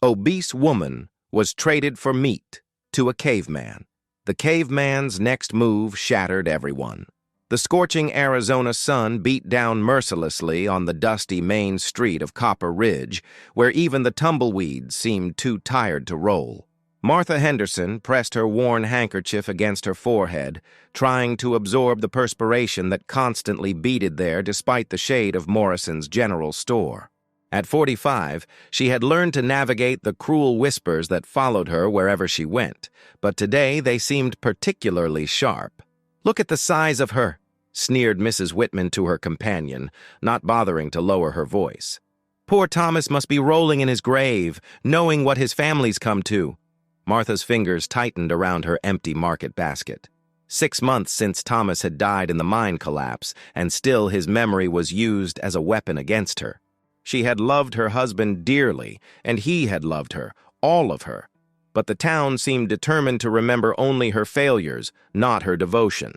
Obese woman was traded for meat to a caveman. The caveman's next move shattered everyone. The scorching Arizona sun beat down mercilessly on the dusty main street of Copper Ridge, where even the tumbleweeds seemed too tired to roll. Martha Henderson pressed her worn handkerchief against her forehead, trying to absorb the perspiration that constantly beaded there despite the shade of Morrison's general store. At 45, she had learned to navigate the cruel whispers that followed her wherever she went, but today they seemed particularly sharp. "Look at the size of her," sneered Mrs. Whitman to her companion, not bothering to lower her voice. "Poor Thomas must be rolling in his grave, knowing what his family's come to." Martha's fingers tightened around her empty market basket. 6 months since Thomas had died in the mine collapse, and still his memory was used as a weapon against her. She had loved her husband dearly, and he had loved her, all of her. But the town seemed determined to remember only her failures, not her devotion.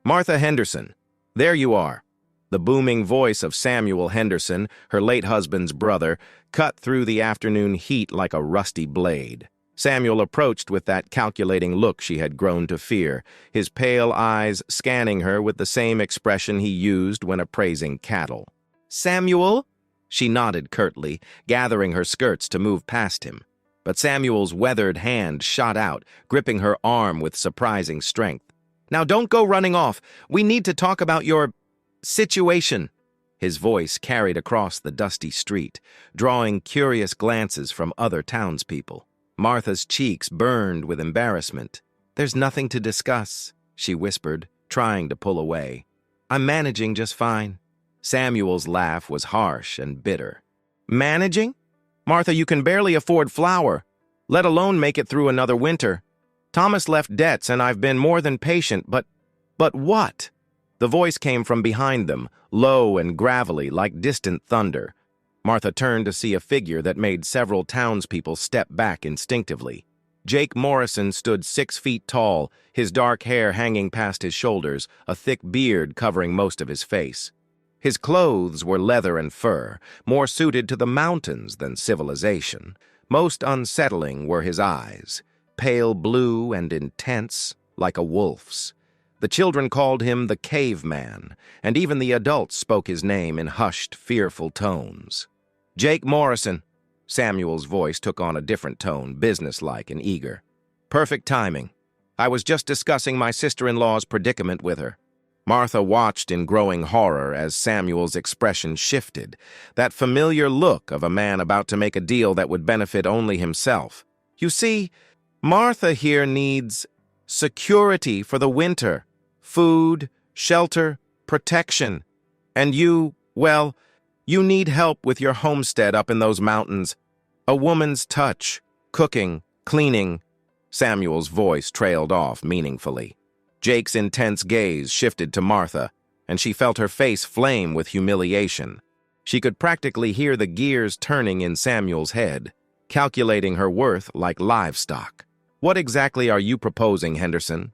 "Martha Henderson, there you are." The booming voice of Samuel Henderson, her late husband's brother, cut through the afternoon heat like a rusty blade. Samuel approached with that calculating look she had grown to fear, his pale eyes scanning her with the same expression he used when appraising cattle. "Samuel?" She nodded curtly, gathering her skirts to move past him. But Samuel's weathered hand shot out, gripping her arm with surprising strength. "Now don't go running off. We need to talk about your situation." His voice carried across the dusty street, drawing curious glances from other townspeople. Martha's cheeks burned with embarrassment. "There's nothing to discuss," she whispered, trying to pull away. "I'm managing just fine." Samuel's laugh was harsh and bitter. "Managing? Martha, you can barely afford flour, let alone make it through another winter. Thomas left debts, and I've been more than patient, but what?" The voice came from behind them, low and gravelly like distant thunder. Martha turned to see a figure that made several townspeople step back instinctively. Jake Morrison stood 6 feet tall, his dark hair hanging past his shoulders, a thick beard covering most of his face. His clothes were leather and fur, more suited to the mountains than civilization. Most unsettling were his eyes, pale blue and intense, like a wolf's. The children called him the Caveman, and even the adults spoke his name in hushed, fearful tones. "Jake Morrison." Samuel's voice took on a different tone, businesslike and eager. "Perfect timing. I was just discussing my sister-in-law's predicament with her." Martha watched in growing horror as Samuel's expression shifted, that familiar look of a man about to make a deal that would benefit only himself. "You see, Martha here needs security for the winter, food, shelter, protection. And you need help with your homestead up in those mountains. A woman's touch, cooking, cleaning." Samuel's voice trailed off meaningfully. Jake's intense gaze shifted to Martha, and she felt her face flame with humiliation. She could practically hear the gears turning in Samuel's head, calculating her worth like livestock. "What exactly are you proposing, Henderson?"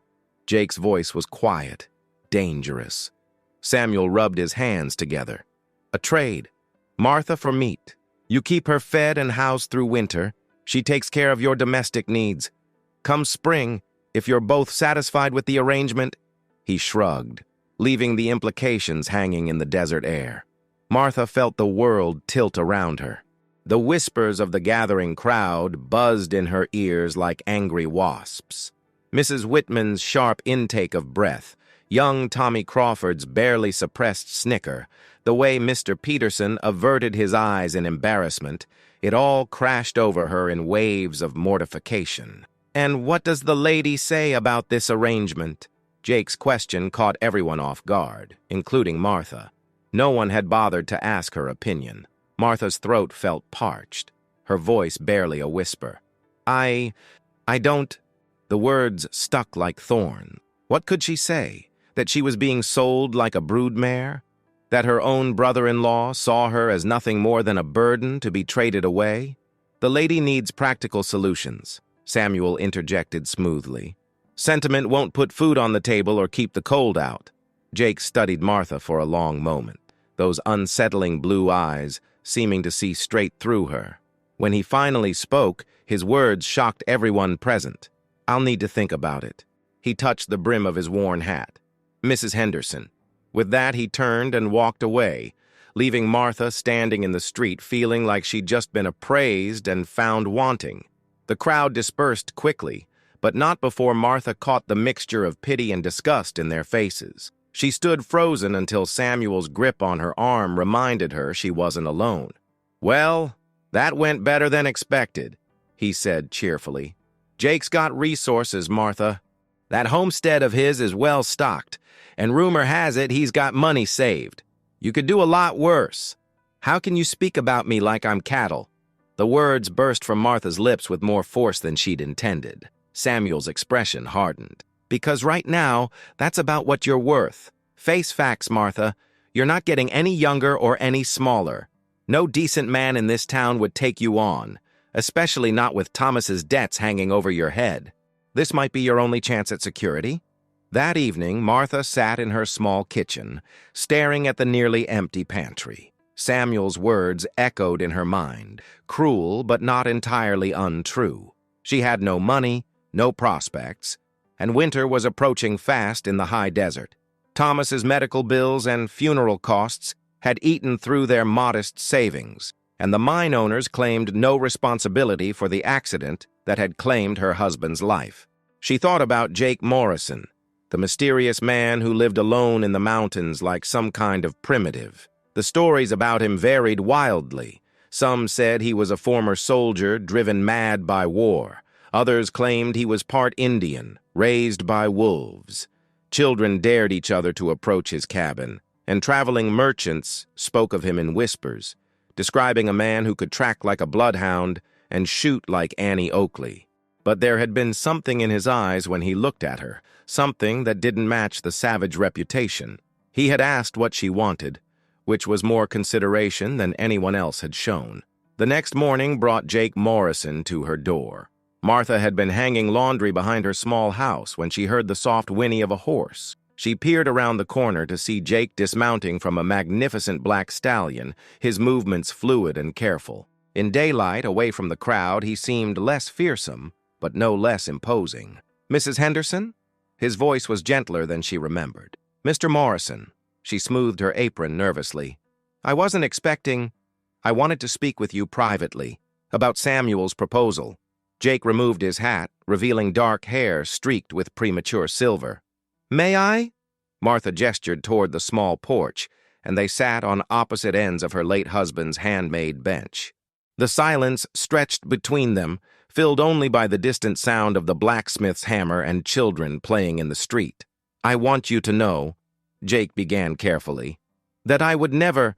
Jake's voice was quiet, dangerous. Samuel rubbed his hands together. "A trade. Martha for meat. You keep her fed and housed through winter. She takes care of your domestic needs. Come spring, if you're both satisfied with the arrangement." He shrugged, leaving the implications hanging in the desert air. Martha felt the world tilt around her. The whispers of the gathering crowd buzzed in her ears like angry wasps. Mrs. Whitman's sharp intake of breath, young Tommy Crawford's barely suppressed snicker, the way Mr. Peterson averted his eyes in embarrassment, it all crashed over her in waves of mortification. "And what does the lady say about this arrangement?" Jake's question caught everyone off guard, including Martha. No one had bothered to ask her opinion. Martha's throat felt parched, her voice barely a whisper. I don't—" The words stuck like thorns. What could she say? That she was being sold like a broodmare? That her own brother-in-law saw her as nothing more than a burden to be traded away? "The lady needs practical solutions," Samuel interjected smoothly. "Sentiment won't put food on the table or keep the cold out." Jake studied Martha for a long moment, those unsettling blue eyes seeming to see straight through her. When he finally spoke, his words shocked everyone present. "I'll need to think about it." He touched the brim of his worn hat. "Mrs. Henderson." With that, he turned and walked away, leaving Martha standing in the street feeling like she'd just been appraised and found wanting. The crowd dispersed quickly, but not before Martha caught the mixture of pity and disgust in their faces. She stood frozen until Samuel's grip on her arm reminded her she wasn't alone. "Well, that went better than expected," he said cheerfully. "Jake's got resources, Martha. That homestead of his is well stocked, and rumor has it he's got money saved. You could do a lot worse. How can you speak about me like I'm cattle?" The words burst from Martha's lips with more force than she'd intended. Samuel's expression hardened. "Because right now, that's about what you're worth. Face facts, Martha. You're not getting any younger or any smaller. No decent man in this town would take you on, especially not with Thomas's debts hanging over your head. This might be your only chance at security." That evening, Martha sat in her small kitchen, staring at the nearly empty pantry. Samuel's words echoed in her mind, cruel but not entirely untrue. She had no money, no prospects, and winter was approaching fast in the high desert. Thomas's medical bills and funeral costs had eaten through their modest savings, and the mine owners claimed no responsibility for the accident that had claimed her husband's life. She thought about Jake Morrison, the mysterious man who lived alone in the mountains like some kind of primitive. The stories about him varied wildly. Some said he was a former soldier driven mad by war. Others claimed he was part Indian, raised by wolves. Children dared each other to approach his cabin, and traveling merchants spoke of him in whispers, describing a man who could track like a bloodhound and shoot like Annie Oakley. But there had been something in his eyes when he looked at her, something that didn't match the savage reputation. He had asked what she wanted, which was more consideration than anyone else had shown. The next morning brought Jake Morrison to her door. Martha had been hanging laundry behind her small house when she heard the soft whinny of a horse. She peered around the corner to see Jake dismounting from a magnificent black stallion, his movements fluid and careful. In daylight, away from the crowd, he seemed less fearsome, but no less imposing. "Mrs. Henderson?" His voice was gentler than she remembered. "Mr. Morrison." She smoothed her apron nervously. "I wasn't expecting. I wanted to speak with you privately, about Samuel's proposal." Jake removed his hat, revealing dark hair streaked with premature silver. "May I?" Martha gestured toward the small porch, and they sat on opposite ends of her late husband's handmade bench. The silence stretched between them, filled only by the distant sound of the blacksmith's hammer and children playing in the street. "I want you to know," Jake began carefully, "that I would never,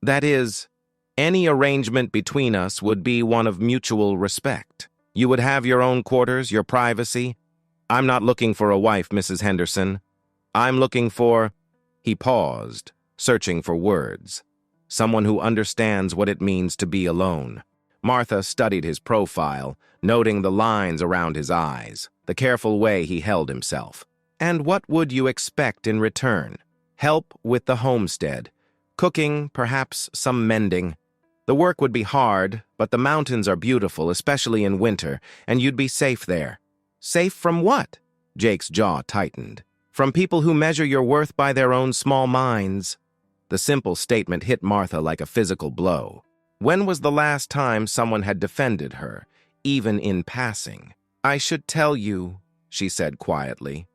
that is, any arrangement between us would be one of mutual respect. You would have your own quarters, your privacy. I'm not looking for a wife, Mrs. Henderson. I'm looking for—" He paused, searching for words. "Someone who understands what it means to be alone." Martha studied his profile, noting the lines around his eyes, the careful way he held himself. "And what would you expect in return? Help with the homestead. Cooking, perhaps some mending. The work would be hard, but the mountains are beautiful, especially in winter, and you'd be safe there." "Safe from what?" Jake's jaw tightened. "From people who measure your worth by their own small minds." The simple statement hit Martha like a physical blow. When was the last time someone had defended her, even in passing? "I should tell you," she said quietly.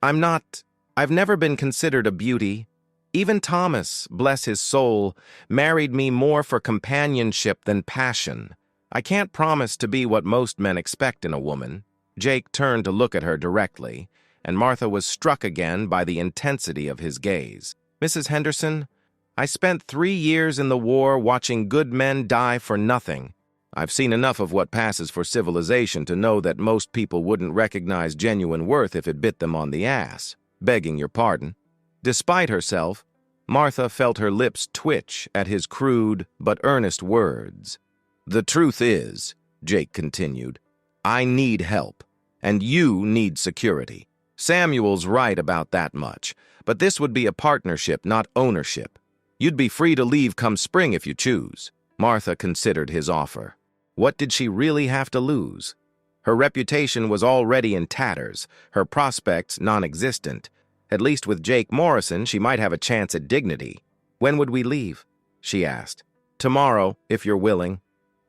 I've never been considered a beauty. Even Thomas, bless his soul, married me more for companionship than passion. I can't promise to be what most men expect in a woman." Jake turned to look at her directly, and Martha was struck again by the intensity of his gaze. "Mrs. Henderson, I spent 3 years in the war watching good men die for nothing. I've seen enough of what passes for civilization to know that most people wouldn't recognize genuine worth if it bit them on the ass. Begging your pardon." Despite herself, Martha felt her lips twitch at his crude but earnest words. "The truth is," Jake continued, "I need help, and you need security. Samuel's right about that much, but this would be a partnership, not ownership. You'd be free to leave come spring if you choose." Martha considered his offer. What did she really have to lose? Her reputation was already in tatters, her prospects non-existent. At least with Jake Morrison, she might have a chance at dignity. "When would we leave?" she asked. "Tomorrow, if you're willing.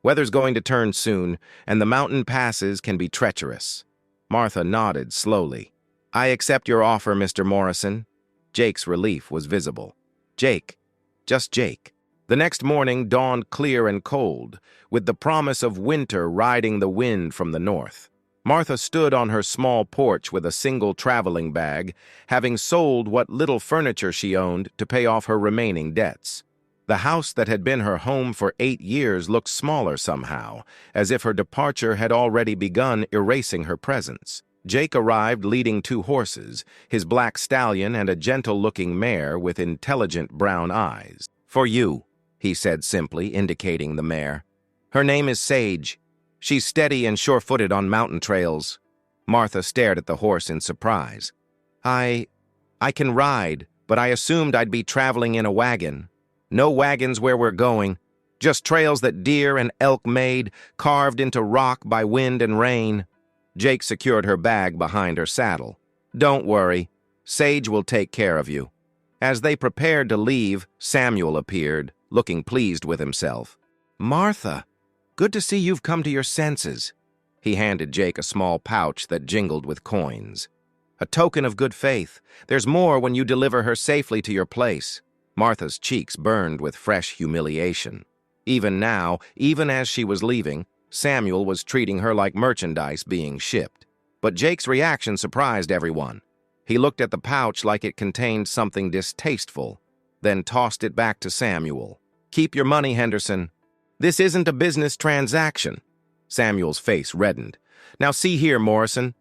Weather's going to turn soon, and the mountain passes can be treacherous." Martha nodded slowly. "I accept your offer, Mr. Morrison." Jake's relief was visible. Jake. Just Jake. The next morning dawned clear and cold, with the promise of winter riding the wind from the north. Martha stood on her small porch with a single traveling bag, having sold what little furniture she owned to pay off her remaining debts. The house that had been her home for 8 years looked smaller somehow, as if her departure had already begun erasing her presence. Jake arrived leading 2 horses, his black stallion and a gentle-looking mare with intelligent brown eyes. "For you," he said simply, indicating the mare. "Her name is Sage. She's steady and sure-footed on mountain trails." Martha stared at the horse in surprise. I can ride, but I assumed I'd be traveling in a wagon." "No wagons where we're going. Just trails that deer and elk made, carved into rock by wind and rain." Jake secured her bag behind her saddle. "Don't worry. Sage will take care of you." As they prepared to leave, Samuel appeared, looking pleased with himself. "Martha, good to see you've come to your senses." He handed Jake a small pouch that jingled with coins. "A token of good faith. There's more when you deliver her safely to your place." Martha's cheeks burned with fresh humiliation. Even now, even as she was leaving, Samuel was treating her like merchandise being shipped. But Jake's reaction surprised everyone. He looked at the pouch like it contained something distasteful, then tossed it back to Samuel. "Keep your money, Henderson. This isn't a business transaction." Samuel's face reddened. "Now see here, Morrison.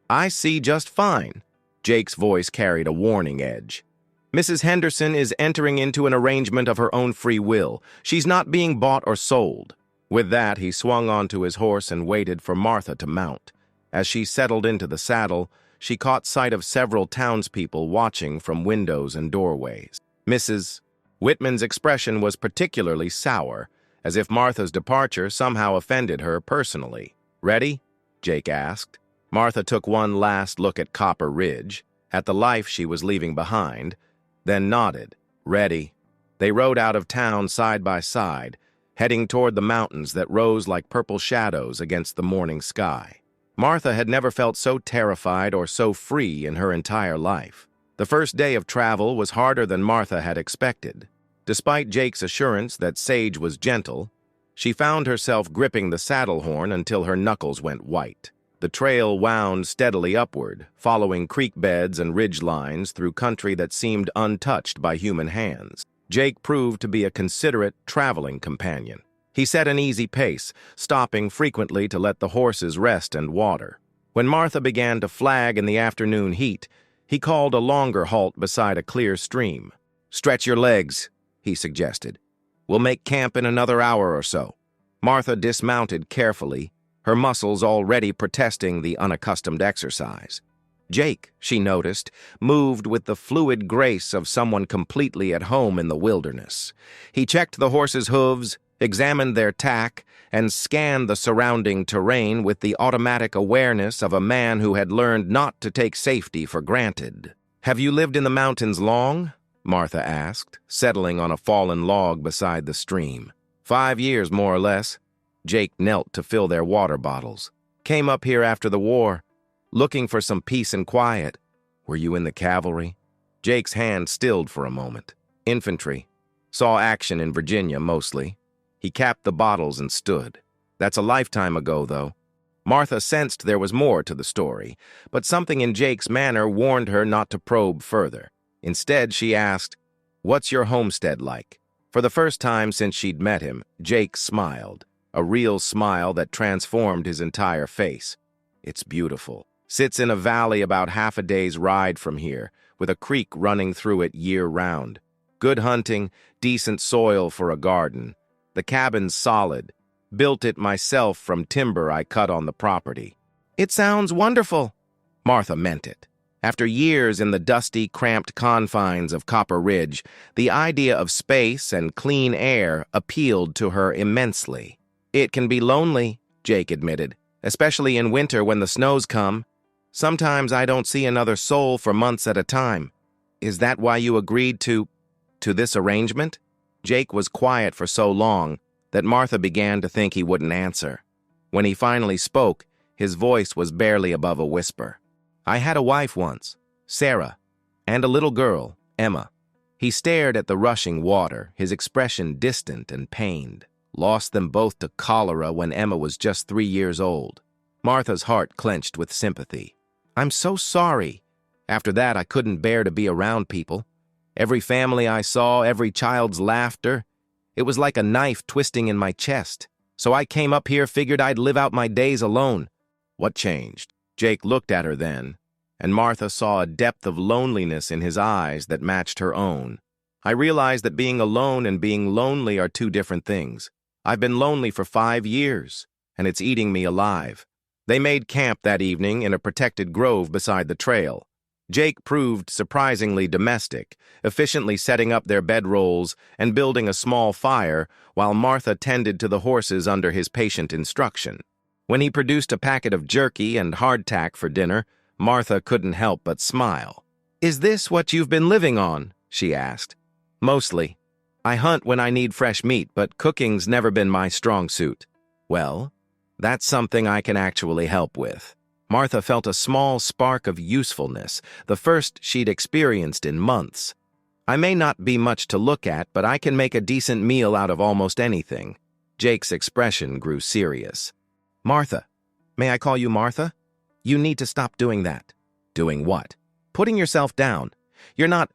I see just fine." Jake's voice carried a warning edge. "Mrs. Henderson is entering into an arrangement of her own free will. She's not being bought or sold." With that, he swung onto his horse and waited for Martha to mount. As she settled into the saddle, she caught sight of several townspeople watching from windows and doorways. Mrs. Whitman's expression was particularly sour, as if Martha's departure somehow offended her personally. "Ready?" Jake asked. Martha took one last look at Copper Ridge, at the life she was leaving behind, then nodded. "Ready." They rode out of town side by side, heading toward the mountains that rose like purple shadows against the morning sky. Martha had never felt so terrified or so free in her entire life. The first day of travel was harder than Martha had expected. Despite Jake's assurance that Sage was gentle, she found herself gripping the saddle horn until her knuckles went white. The trail wound steadily upward, following creek beds and ridge lines through country that seemed untouched by human hands. Jake proved to be a considerate traveling companion. He set an easy pace, stopping frequently to let the horses rest and water. When Martha began to flag in the afternoon heat, he called a longer halt beside a clear stream. "Stretch your legs," he suggested. "We'll make camp in another hour or so." Martha dismounted carefully, her muscles already protesting the unaccustomed exercise. Jake, she noticed, moved with the fluid grace of someone completely at home in the wilderness. He checked the horses' hooves, examined their tack, and scanned the surrounding terrain with the automatic awareness of a man who had learned not to take safety for granted. "Have you lived in the mountains long?" Martha asked, settling on a fallen log beside the stream. 5 years, more or less." Jake knelt to fill their water bottles. "Came up here after the war, looking for some peace and quiet." "Were you in the cavalry?" Jake's hand stilled for a moment. "Infantry. Saw action in Virginia, mostly." He capped the bottles and stood. "That's a lifetime ago, though." Martha sensed there was more to the story, but something in Jake's manner warned her not to probe further. Instead, she asked, "What's your homestead like?" For the first time since she'd met him, Jake smiled, a real smile that transformed his entire face. "It's beautiful. Sits in a valley about half a day's ride from here, with a creek running through it year-round. Good hunting, decent soil for a garden. The cabin's solid. Built it myself from timber I cut on the property." "It sounds wonderful." Martha meant it. After years in the dusty, cramped confines of Copper Ridge, the idea of space and clean air appealed to her immensely. It can be lonely, Jake admitted, especially in winter when the snows come. Sometimes I don't see another soul for months at a time. Is that why you agreed to this arrangement? Jake was quiet for so long that Martha began to think he wouldn't answer. When he finally spoke, his voice was barely above a whisper. I had a wife once, Sarah, and a little girl, Emma. He stared at the rushing water, his expression distant and pained. Lost them both to cholera when Emma was just 3 years old. Martha's heart clenched with sympathy. I'm so sorry. After that, I couldn't bear to be around people. Every family I saw, every child's laughter, it was like a knife twisting in my chest. So I came up here, figured I'd live out my days alone. What changed? Jake looked at her then, and Martha saw a depth of loneliness in his eyes that matched her own. I realized that being alone and being lonely are two different things. I've been lonely for 5 years, and it's eating me alive. They made camp that evening in a protected grove beside the trail. Jake proved surprisingly domestic, efficiently setting up their bedrolls and building a small fire while Martha tended to the horses under his patient instruction. When he produced a packet of jerky and hardtack for dinner, Martha couldn't help but smile. Is this what you've been living on? She asked. Mostly. I hunt when I need fresh meat, but cooking's never been my strong suit. Well, that's something I can actually help with. Martha felt a small spark of usefulness, the first she'd experienced in months. I may not be much to look at, but I can make a decent meal out of almost anything. Jake's expression grew serious. Martha, may I call you Martha? You need to stop doing that. Doing what? Putting yourself down. You're not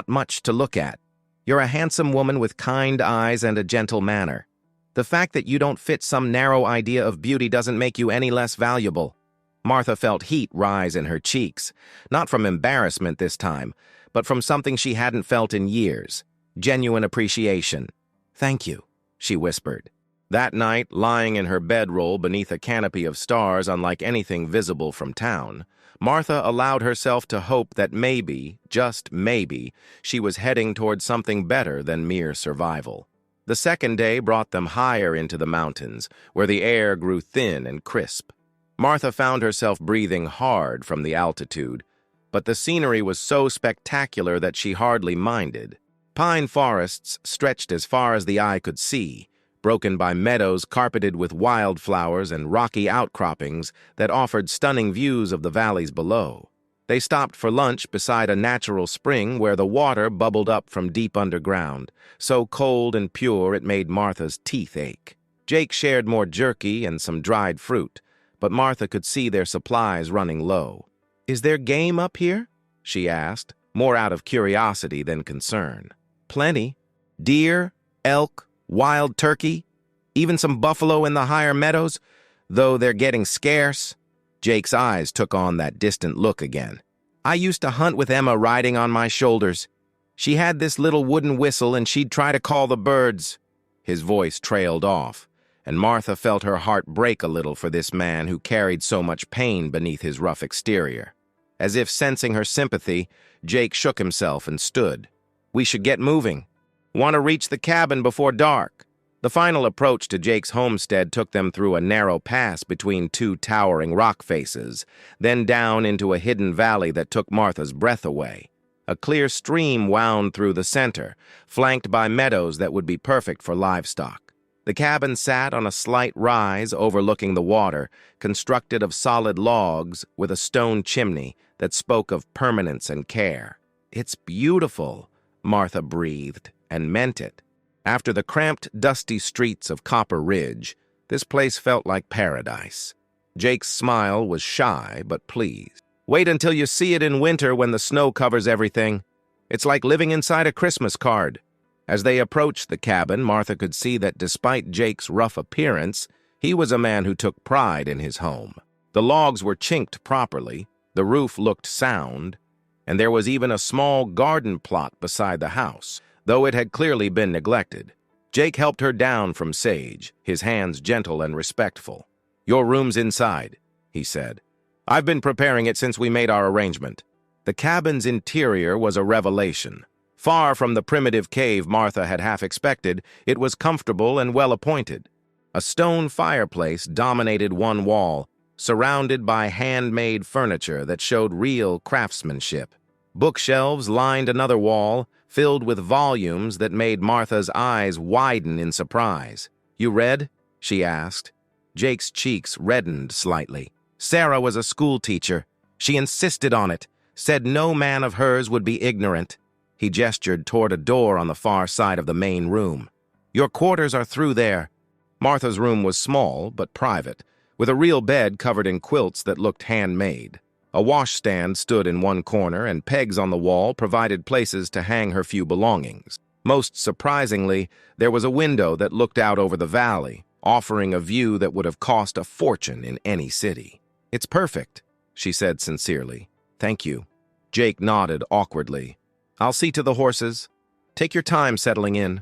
much to look at. You're a handsome woman with kind eyes and a gentle manner. The fact that you don't fit some narrow idea of beauty doesn't make you any less valuable. Martha felt heat rise in her cheeks, not from embarrassment this time, but from something she hadn't felt in years, genuine appreciation. Thank you, she whispered. That night, lying in her bedroll beneath a canopy of stars unlike anything visible from town, Martha allowed herself to hope that maybe, just maybe, she was heading toward something better than mere survival. The second day brought them higher into the mountains, where the air grew thin and crisp. Martha found herself breathing hard from the altitude, but the scenery was so spectacular that she hardly minded. Pine forests stretched as far as the eye could see, broken by meadows carpeted with wildflowers and rocky outcroppings that offered stunning views of the valleys below. They stopped for lunch beside a natural spring where the water bubbled up from deep underground, so cold and pure it made Martha's teeth ache. Jake shared more jerky and some dried fruit, but Martha could see their supplies running low. Is there game up here? She asked, more out of curiosity than concern. Plenty. Deer, elk, wild turkey, even some buffalo in the higher meadows, though they're getting scarce. Jake's eyes took on that distant look again. I used to hunt with Emma riding on my shoulders. She had this little wooden whistle and she'd try to call the birds. His voice trailed off, and Martha felt her heart break a little for this man who carried so much pain beneath his rough exterior. As if sensing her sympathy, Jake shook himself and stood. We should get moving. Want to reach the cabin before dark. The final approach to Jake's homestead took them through a narrow pass between two towering rock faces, then down into a hidden valley that took Martha's breath away. A clear stream wound through the center, flanked by meadows that would be perfect for livestock. The cabin sat on a slight rise overlooking the water, constructed of solid logs with a stone chimney that spoke of permanence and care. It's beautiful, Martha breathed, and meant it. After the cramped, dusty streets of Copper Ridge, this place felt like paradise. Jake's smile was shy but pleased. Wait until you see it in winter when the snow covers everything. It's like living inside a Christmas card. As they approached the cabin, Martha could see that despite Jake's rough appearance, he was a man who took pride in his home. The logs were chinked properly, the roof looked sound, and there was even a small garden plot beside the house, though it had clearly been neglected. Jake helped her down from Sage, his hands gentle and respectful. Your room's inside, he said. I've been preparing it since we made our arrangement. The cabin's interior was a revelation. Far from the primitive cave Martha had half expected, it was comfortable and well-appointed. A stone fireplace dominated one wall, surrounded by handmade furniture that showed real craftsmanship. Bookshelves lined another wall, filled with volumes that made Martha's eyes widen in surprise. "You read?" she asked. Jake's cheeks reddened slightly. "Sarah was a schoolteacher. She insisted on it, said no man of hers would be ignorant." He gestured toward a door on the far side of the main room. "Your quarters are through there." Martha's room was small but private, with a real bed covered in quilts that looked handmade. A washstand stood in one corner, and pegs on the wall provided places to hang her few belongings. Most surprisingly, there was a window that looked out over the valley, offering a view that would have cost a fortune in any city. "It's perfect," she said sincerely. "Thank you." Jake nodded awkwardly. "I'll see to the horses. Take your time settling in."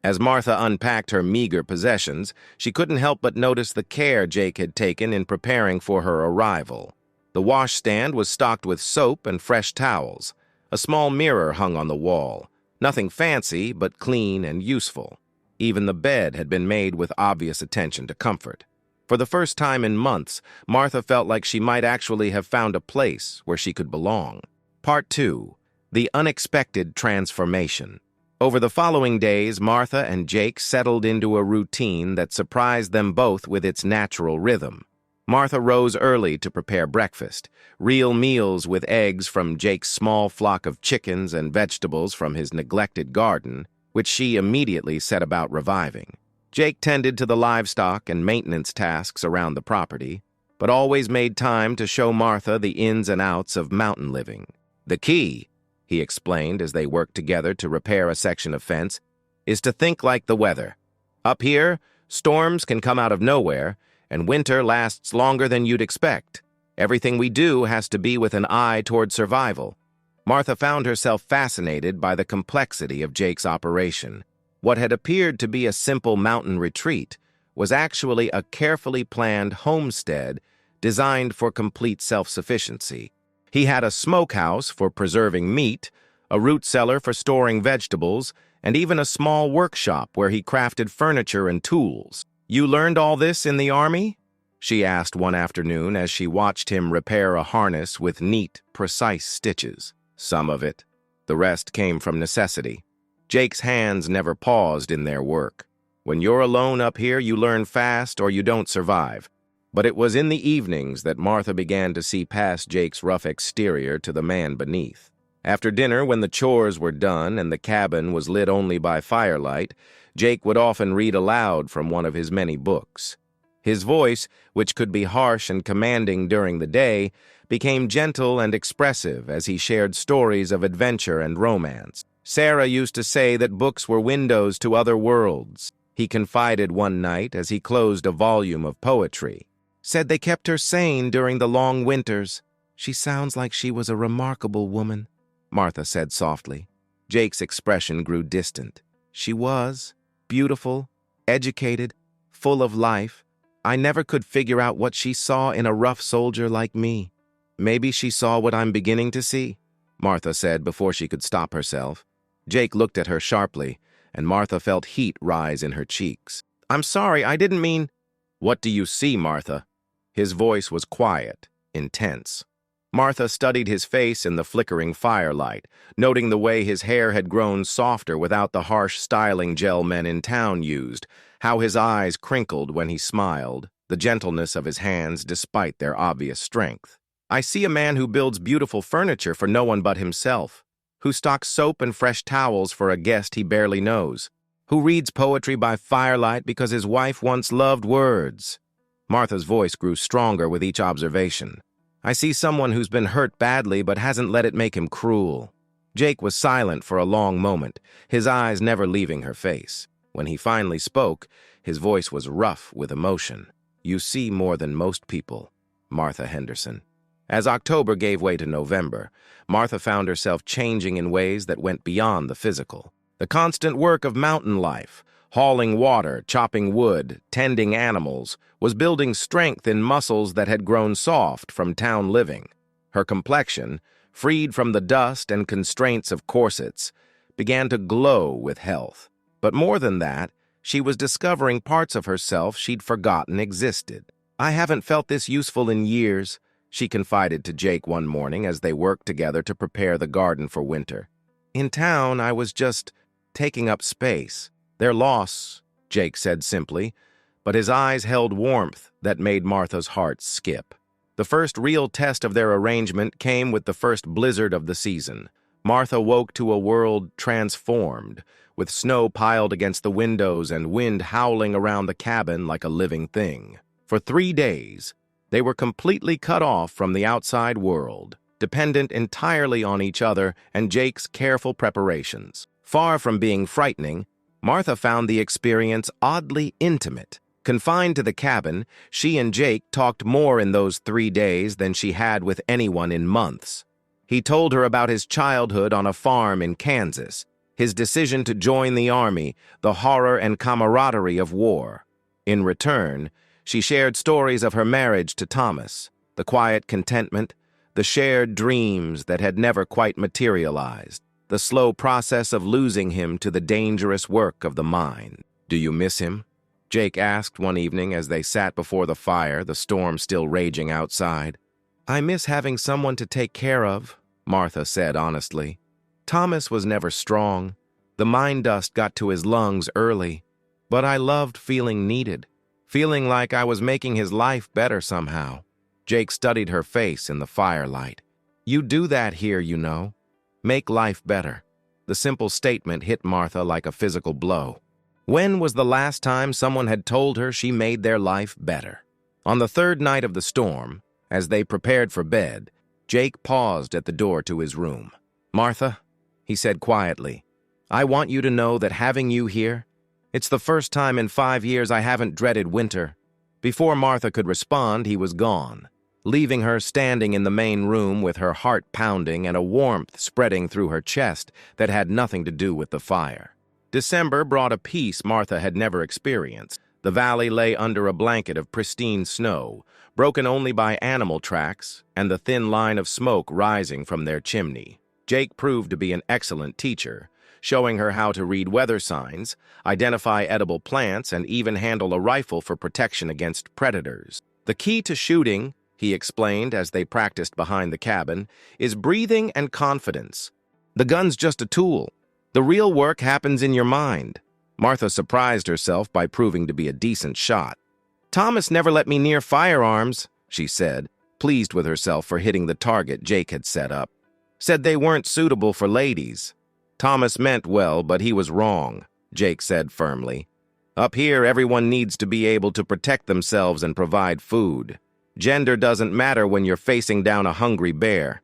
As Martha unpacked her meager possessions, she couldn't help but notice the care Jake had taken in preparing for her arrival. The washstand was stocked with soap and fresh towels. A small mirror hung on the wall. Nothing fancy, but clean and useful. Even the bed had been made with obvious attention to comfort. For the first time in months, Martha felt like she might actually have found a place where she could belong. Part 2. The Unexpected Transformation. Over the following days, Martha and Jake settled into a routine that surprised them both with its natural rhythm. Martha rose early to prepare breakfast, real meals with eggs from Jake's small flock of chickens and vegetables from his neglected garden, which she immediately set about reviving. Jake tended to the livestock and maintenance tasks around the property, but always made time to show Martha the ins and outs of mountain living. "The key," he explained as they worked together to repair a section of fence, "is to think like the weather. Up here, storms can come out of nowhere, and winter lasts longer than you'd expect. Everything we do has to be with an eye toward survival." Martha found herself fascinated by the complexity of Jake's operation. What had appeared to be a simple mountain retreat was actually a carefully planned homestead designed for complete self-sufficiency. He had a smokehouse for preserving meat, a root cellar for storing vegetables, and even a small workshop where he crafted furniture and tools. "You learned all this in the army?" she asked one afternoon as she watched him repair a harness with neat, precise stitches. "Some of it. The rest came from necessity." Jake's hands never paused in their work. "When you're alone up here, you learn fast or you don't survive." But it was in the evenings that Martha began to see past Jake's rough exterior to the man beneath. After dinner, when the chores were done and the cabin was lit only by firelight, Jake would often read aloud from one of his many books. His voice, which could be harsh and commanding during the day, became gentle and expressive as he shared stories of adventure and romance. "Sarah used to say that books were windows to other worlds," he confided one night as he closed a volume of poetry. "Said they kept her sane during the long winters." "She sounds like she was a remarkable woman," Martha said softly. Jake's expression grew distant. "She was. Beautiful, educated, full of life. I never could figure out what she saw in a rough soldier like me." "Maybe she saw what I'm beginning to see," Martha said before she could stop herself. Jake looked at her sharply, and Martha felt heat rise in her cheeks. "I'm sorry, I didn't mean—" "What do you see, Martha?" His voice was quiet, intense. Martha studied his face in the flickering firelight, noting the way his hair had grown softer without the harsh styling gel men in town used, how his eyes crinkled when he smiled, the gentleness of his hands despite their obvious strength. "I see a man who builds beautiful furniture for no one but himself, who stocks soap and fresh towels for a guest he barely knows, who reads poetry by firelight because his wife once loved words." Martha's voice grew stronger with each observation. "I see someone who's been hurt badly but hasn't let it make him cruel." Jake was silent for a long moment, his eyes never leaving her face. When he finally spoke, his voice was rough with emotion. "You see more than most people, Martha Henderson." As October gave way to November, Martha found herself changing in ways that went beyond the physical. The constant work of mountain life, hauling water, chopping wood, tending animals, was building strength in muscles that had grown soft from town living. Her complexion, freed from the dust and constraints of corsets, began to glow with health. But more than that, She was discovering parts of herself she'd forgotten existed. "I haven't felt this useful in years," she confided to Jake one morning as they worked together to prepare the garden for winter. "In town, I was just taking up space." "Their loss," Jake said simply, but his eyes held warmth that made Martha's heart skip. The first real test of their arrangement came with the first blizzard of the season. Martha woke to a world transformed, with snow piled against the windows and wind howling around the cabin like a living thing. For 3 days, they were completely cut off from the outside world, dependent entirely on each other and Jake's careful preparations. Far from being frightening, Martha found the experience oddly intimate. Confined to the cabin, she and Jake talked more in those 3 days than she had with anyone in months. He told her about his childhood on a farm in Kansas, his decision to join the army, the horror and camaraderie of war. In return, she shared stories of her marriage to Thomas, the quiet contentment, the shared dreams that had never quite materialized, the slow process of losing him to the dangerous work of the mine. "Do you miss him?" Jake asked one evening as they sat before the fire, the storm still raging outside. "I miss having someone to take care of," Martha said honestly. "Thomas was never strong. The mine dust got to his lungs early. But I loved feeling needed, feeling like I was making his life better somehow." Jake studied her face in the firelight. "You do that here, you know. Make life better." The simple statement hit Martha like a physical blow. When was the last time someone had told her she made their life better? On the third night of the storm, as they prepared for bed, Jake paused at the door to his room. "Martha," he said quietly, "I want you to know that having you here, it's the first time in 5 years I haven't dreaded winter." Before Martha could respond, he was gone, leaving her standing in the main room with her heart pounding and a warmth spreading through her chest that had nothing to do with the fire. December brought a peace Martha had never experienced. The valley lay under a blanket of pristine snow, broken only by animal tracks and the thin line of smoke rising from their chimney. Jake proved to be an excellent teacher, showing her how to read weather signs, identify edible plants, and even handle a rifle for protection against predators. "The key to shooting," he explained as they practiced behind the cabin, "is breathing and confidence. The gun's just a tool. The real work happens in your mind." Martha surprised herself by proving to be a decent shot. "Thomas never let me near firearms," she said, pleased with herself for hitting the target Jake had set up. "Said they weren't suitable for ladies." "Thomas meant well, but he was wrong," Jake said firmly. "Up here, everyone needs to be able to protect themselves and provide food. Gender doesn't matter when you're facing down a hungry bear."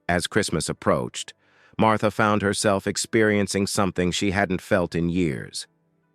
As Christmas approached, Martha found herself experiencing something she hadn't felt in years: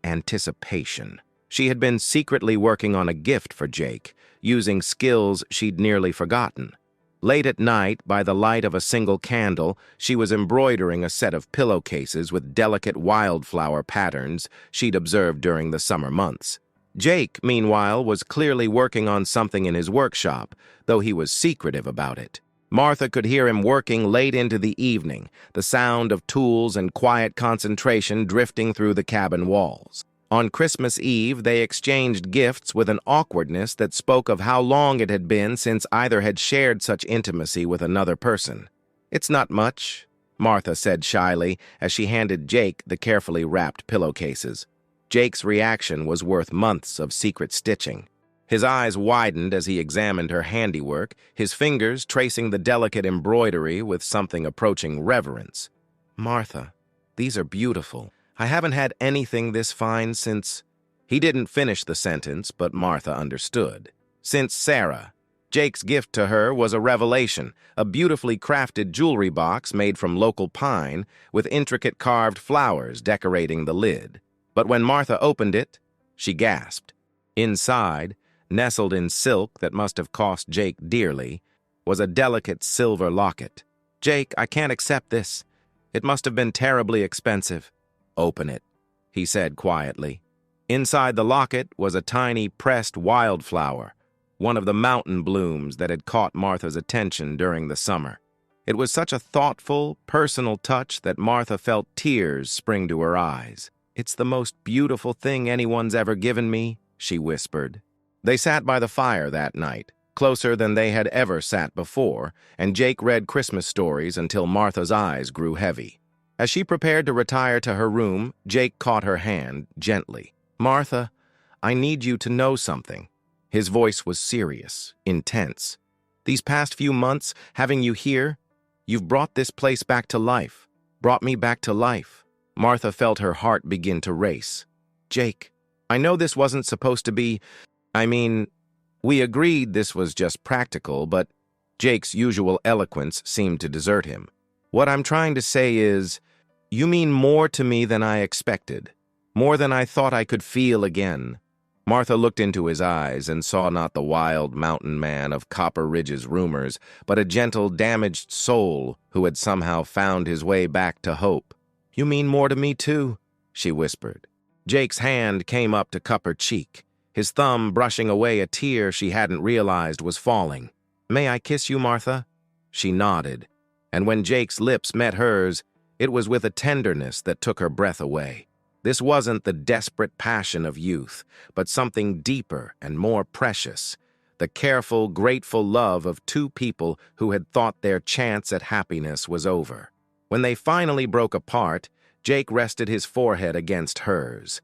anticipation. She had been secretly working on a gift for Jake, using skills she'd nearly forgotten. Late at night, by the light of a single candle, she was embroidering a set of pillowcases with delicate wildflower patterns she'd observed during the summer months. Jake, meanwhile, was clearly working on something in his workshop, though he was secretive about it. Martha could hear him working late into the evening, the sound of tools and quiet concentration drifting through the cabin walls. On Christmas Eve, they exchanged gifts with an awkwardness that spoke of how long it had been since either had shared such intimacy with another person. "It's not much," Martha said shyly as she handed Jake the carefully wrapped pillowcases. Jake's reaction was worth months of secret stitching. His eyes widened as he examined her handiwork, his fingers tracing the delicate embroidery with something approaching reverence. "Martha, these are beautiful. I haven't had anything this fine since—" He didn't finish the sentence, but Martha understood. "Since Sarah." Jake's gift to her was a revelation, a beautifully crafted jewelry box made from local pine with intricate carved flowers decorating the lid. But when Martha opened it, she gasped. Inside, nestled in silk that must have cost Jake dearly, was a delicate silver locket. "Jake, I can't accept this. It must have been terribly expensive." "Open it," he said quietly. Inside the locket was a tiny pressed wildflower, one of the mountain blooms that had caught Martha's attention during the summer. It was such a thoughtful, personal touch that Martha felt tears spring to her eyes. It's the most beautiful thing anyone's ever given me, she whispered. They sat by the fire that night, closer than they had ever sat before, and Jake read Christmas stories until Martha's eyes grew heavy. As she prepared to retire to her room, Jake caught her hand gently. "Martha, I need you to know something." His voice was serious, intense. "These past few months, having you here, you've brought this place back to life, brought me back to life." Martha felt her heart begin to race. "Jake, I know this wasn't supposed to be, we agreed this was just practical, but..." Jake's usual eloquence seemed to desert him. "What I'm trying to say is, you mean more to me than I expected, more than I thought I could feel again." Martha looked into his eyes and saw not the wild mountain man of Copper Ridge's rumors, but a gentle, damaged soul who had somehow found his way back to hope. "You mean more to me, too," she whispered. Jake's hand came up to cup her cheek, his thumb brushing away a tear she hadn't realized was falling. "May I kiss you, Martha?" She nodded, and when Jake's lips met hers, it was with a tenderness that took her breath away. This wasn't the desperate passion of youth, but something deeper and more precious, the careful, grateful love of two people who had thought their chance at happiness was over. When they finally broke apart, Jake rested his forehead against hers.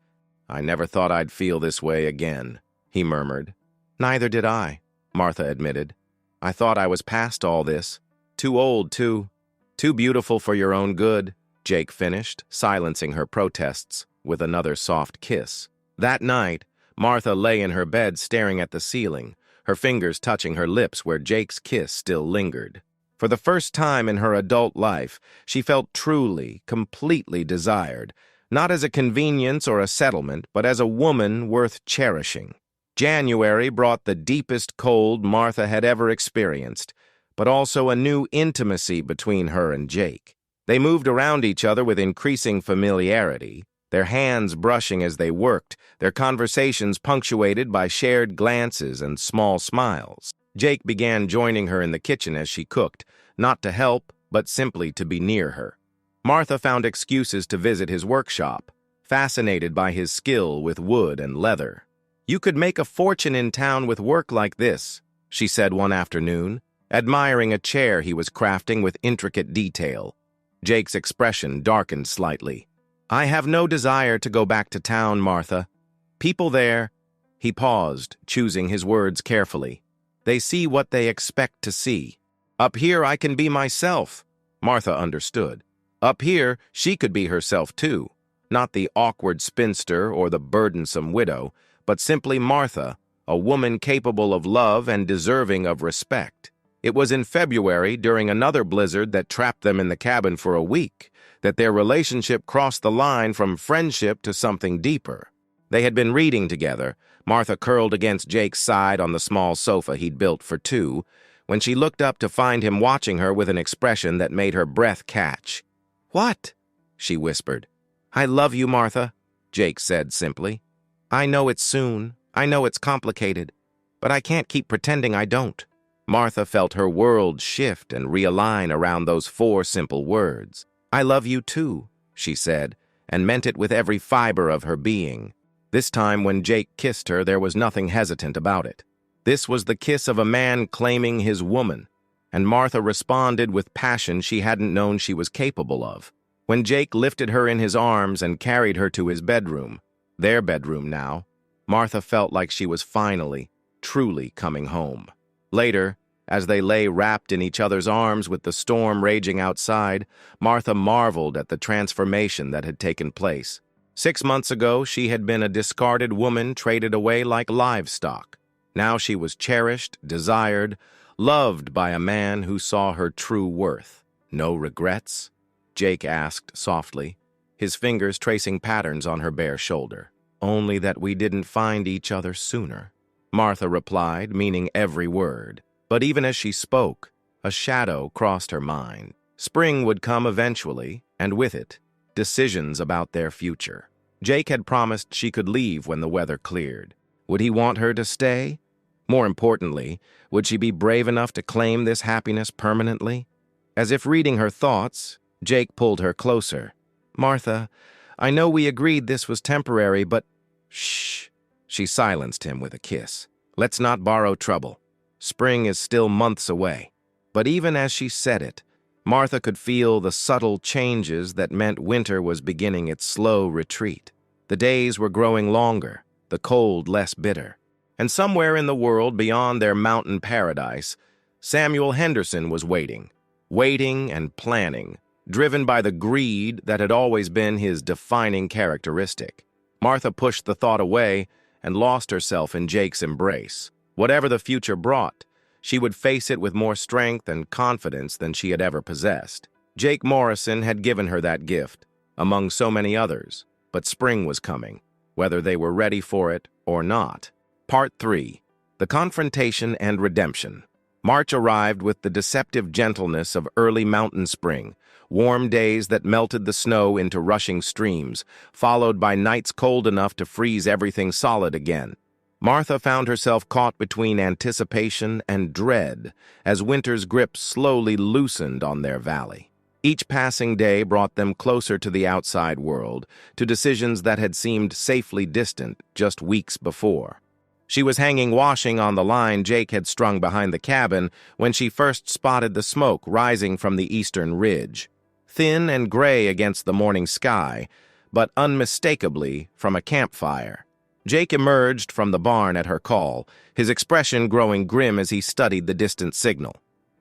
"I never thought I'd feel this way again," he murmured. "Neither did I," Martha admitted. "I thought I was past all this. Too old, too beautiful for your own good," Jake finished, silencing her protests with another soft kiss. That night, Martha lay in her bed staring at the ceiling, her fingers touching her lips where Jake's kiss still lingered. For the first time in her adult life, she felt truly, completely desired, not as a convenience or a settlement, but as a woman worth cherishing. January brought the deepest cold Martha had ever experienced, but also a new intimacy between her and Jake. They moved around each other with increasing familiarity, their hands brushing as they worked, their conversations punctuated by shared glances and small smiles. Jake began joining her in the kitchen as she cooked, not to help, but simply to be near her. Martha found excuses to visit his workshop, fascinated by his skill with wood and leather. "You could make a fortune in town with work like this," she said one afternoon, admiring a chair he was crafting with intricate detail. Jake's expression darkened slightly. "I have no desire to go back to town, Martha. People there..." He paused, choosing his words carefully. "They see what they expect to see. Up here I can be myself." Martha understood. Up here, she could be herself too. Not the awkward spinster or the burdensome widow, but simply Martha, a woman capable of love and deserving of respect. It was in February, during another blizzard that trapped them in the cabin for a week, that their relationship crossed the line from friendship to something deeper. They had been reading together, Martha curled against Jake's side on the small sofa he'd built for two, when she looked up to find him watching her with an expression that made her breath catch. "What?" she whispered. "I love you, Martha," Jake said simply. "I know it's soon, I know it's complicated, but I can't keep pretending I don't." Martha felt her world shift and realign around those four simple words. "I love you too," she said, and meant it with every fiber of her being. This time when Jake kissed her, there was nothing hesitant about it. This was the kiss of a man claiming his woman, and Martha responded with passion she hadn't known she was capable of. When Jake lifted her in his arms and carried her to his bedroom, their bedroom now, Martha felt like she was finally, truly coming home. Later, as they lay wrapped in each other's arms with the storm raging outside, Martha marveled at the transformation that had taken place. 6 months ago, she had been a discarded woman traded away like livestock. Now she was cherished, desired, loved by a man who saw her true worth. "No regrets?" Jake asked softly, his fingers tracing patterns on her bare shoulder. "Only that we didn't find each other sooner," Martha replied, meaning every word. But even as she spoke, a shadow crossed her mind. Spring would come eventually, and with it, decisions about their future. Jake had promised she could leave when the weather cleared. Would he want her to stay? More importantly, would she be brave enough to claim this happiness permanently? As if reading her thoughts, Jake pulled her closer. "Martha, I know we agreed this was temporary, but— Shh. She silenced him with a kiss. Let's not borrow trouble. Spring is still months away. But even as she said it, Martha could feel the subtle changes that meant winter was beginning its slow retreat. The days were growing longer, the cold less bitter. And somewhere in the world beyond their mountain paradise, Samuel Henderson was waiting and planning, driven by the greed that had always been his defining characteristic. Martha pushed the thought away and lost herself in Jake's embrace. Whatever the future brought, she would face it with more strength and confidence than she had ever possessed. Jake Morrison had given her that gift, among so many others, but spring was coming, whether they were ready for it or not. Part 3. The Confrontation and Redemption. March arrived with the deceptive gentleness of early mountain spring, warm days that melted the snow into rushing streams, followed by nights cold enough to freeze everything solid again. Martha found herself caught between anticipation and dread as winter's grip slowly loosened on their valley. Each passing day brought them closer to the outside world, to decisions that had seemed safely distant just weeks before. She was hanging washing on the line Jake had strung behind the cabin when she first spotted the smoke rising from the eastern ridge. Thin and gray against the morning sky, but unmistakably from a campfire. Jake emerged from the barn at her call, his expression growing grim as he studied the distant signal.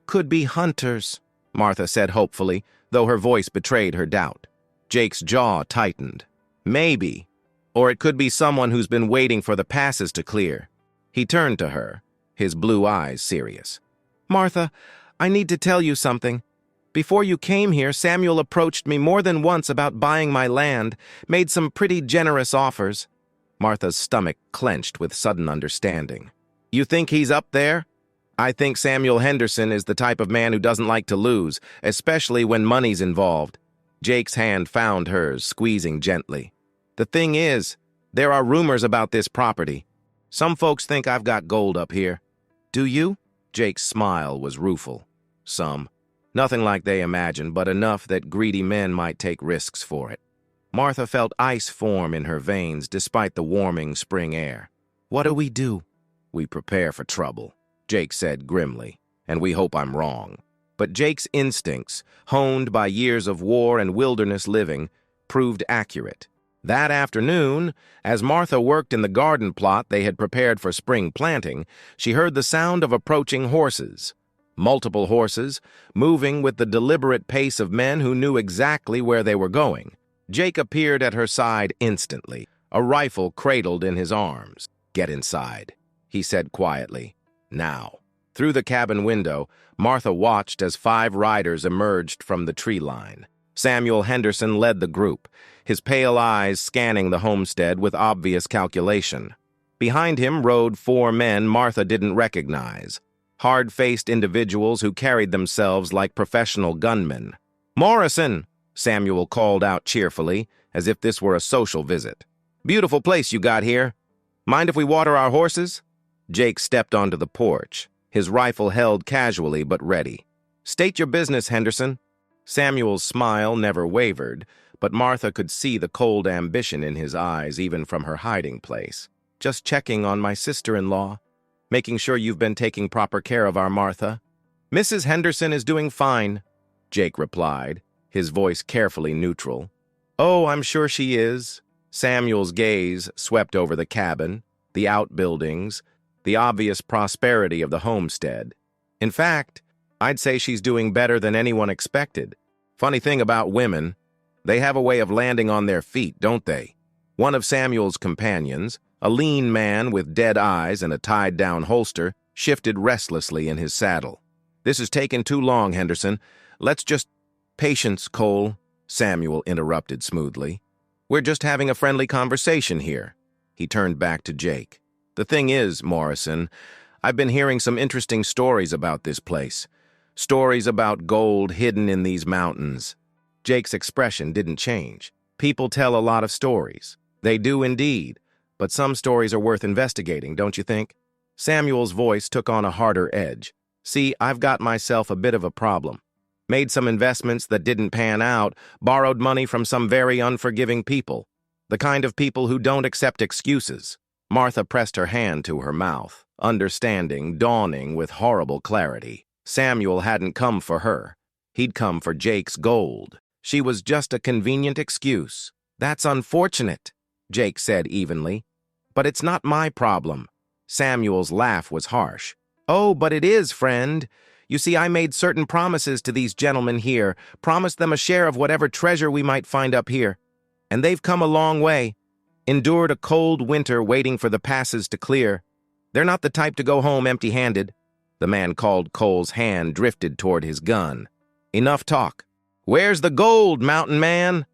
"Could be hunters," Martha said hopefully, though her voice betrayed her doubt. Jake's jaw tightened. "Maybe. Or it could be someone who's been waiting for the passes to clear." He turned to her, his blue eyes serious. "Martha, I need to tell you something. Before you came here, Samuel approached me more than once about buying my land, made some pretty generous offers." Martha's stomach clenched with sudden understanding. "You think he's up there?" "I think Samuel Henderson is the type of man who doesn't like to lose, especially when money's involved." Jake's hand found hers, squeezing gently. "The thing is, there are rumors about this property. Some folks think I've got gold up here." "Do you?" Jake's smile was rueful. "Some. Nothing like they imagine, but enough that greedy men might take risks for it." Martha felt ice form in her veins despite the warming spring air. "What do we do?" "We prepare for trouble," Jake said grimly, "and we hope I'm wrong." But Jake's instincts, honed by years of war and wilderness living, proved accurate. That afternoon, as Martha worked in the garden plot they had prepared for spring planting, she heard the sound of approaching horses. Multiple horses, moving with the deliberate pace of men who knew exactly where they were going. Jake appeared at her side instantly, a rifle cradled in his arms. "Get inside," he said quietly. "Now." Through the cabin window, Martha watched as 5 riders emerged from the tree line. Samuel Henderson led the group, his pale eyes scanning the homestead with obvious calculation. Behind him rode 4 men Martha didn't recognize, hard-faced individuals who carried themselves like professional gunmen. "Morrison!" Samuel called out cheerfully, as if this were a social visit. "Beautiful place you got here. Mind if we water our horses?" Jake stepped onto the porch, his rifle held casually but ready. "State your business, Henderson." Samuel's smile never wavered, but Martha could see the cold ambition in his eyes even from her hiding place. "Just checking on my sister-in-law, making sure you've been taking proper care of our Martha." "Mrs. Henderson is doing fine," Jake replied, his voice carefully neutral. "Oh, I'm sure she is." Samuel's gaze swept over the cabin, the outbuildings, the obvious prosperity of the homestead. "In fact, I'd say she's doing better than anyone expected. Funny thing about women, they have a way of landing on their feet, don't they?" One of Samuel's companions, a lean man with dead eyes and a tied-down holster, shifted restlessly in his saddle. "This is taking too long, Henderson. Let's just—" "Patience, Cole," Samuel interrupted smoothly. "We're just having a friendly conversation here." He turned back to Jake. "The thing is, Morrison, I've been hearing some interesting stories about this place. Stories about gold hidden in these mountains." Jake's expression didn't change. "People tell a lot of stories. They do indeed, but some stories are worth investigating, don't you think?" Samuel's voice took on a harder edge. "See, I've got myself a bit of a problem. Made some investments that didn't pan out, borrowed money from some very unforgiving people. The kind of people who don't accept excuses. Martha pressed her hand to her mouth, understanding dawning with horrible clarity. Samuel hadn't come for her. He'd come for Jake's gold. She was just a convenient excuse. That's unfortunate, Jake said evenly. But it's not my problem. Samuel's laugh was harsh. Oh, but it is, friend. You see, I made certain promises to these gentlemen here, promised them a share of whatever treasure we might find up here. And they've come a long way. Endured a cold winter waiting for the passes to clear. They're not the type to go home empty-handed. The man called Cole's hand drifted toward his gun. Enough talk. Where's the gold, mountain man?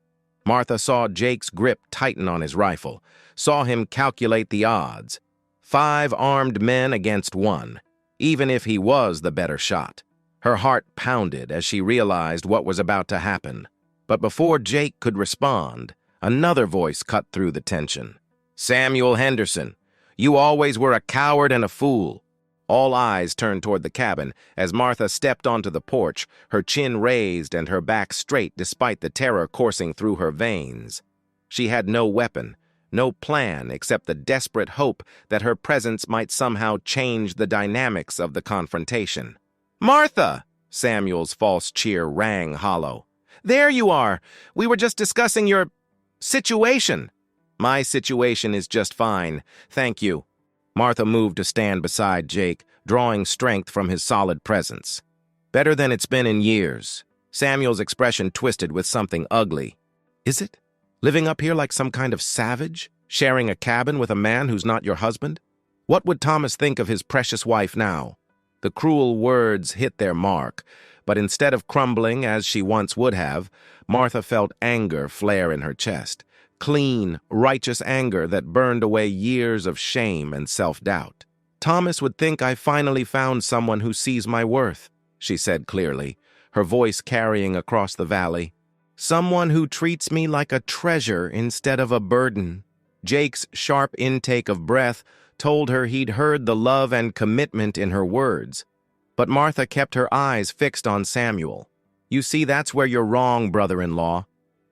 Martha saw Jake's grip tighten on his rifle, saw him calculate the odds. 5 armed men against 1, even if he was the better shot. Her heart pounded as she realized what was about to happen. But before Jake could respond, another voice cut through the tension. Samuel Henderson, you always were a coward and a fool. All eyes turned toward the cabin as Martha stepped onto the porch, her chin raised and her back straight despite the terror coursing through her veins. She had no weapon, no plan except the desperate hope that her presence might somehow change the dynamics of the confrontation. Martha! Samuel's false cheer rang hollow. There you are! We were just discussing your situation. My situation is just fine, thank you. Martha moved to stand beside Jake, drawing strength from his solid presence. Better than it's been in years. Samuel's expression twisted with something ugly. Is it? Living up here like some kind of savage? Sharing a cabin with a man who's not your husband? What would Thomas think of his precious wife now? The cruel words hit their mark, but instead of crumbling as she once would have, Martha felt anger flare in her chest. Clean, righteous anger that burned away years of shame and self-doubt. Thomas would think I finally found someone who sees my worth, she said clearly, her voice carrying across the valley. Someone who treats me like a treasure instead of a burden. Jake's sharp intake of breath told her he'd heard the love and commitment in her words. But Martha kept her eyes fixed on Samuel. You see, that's where you're wrong, brother-in-law.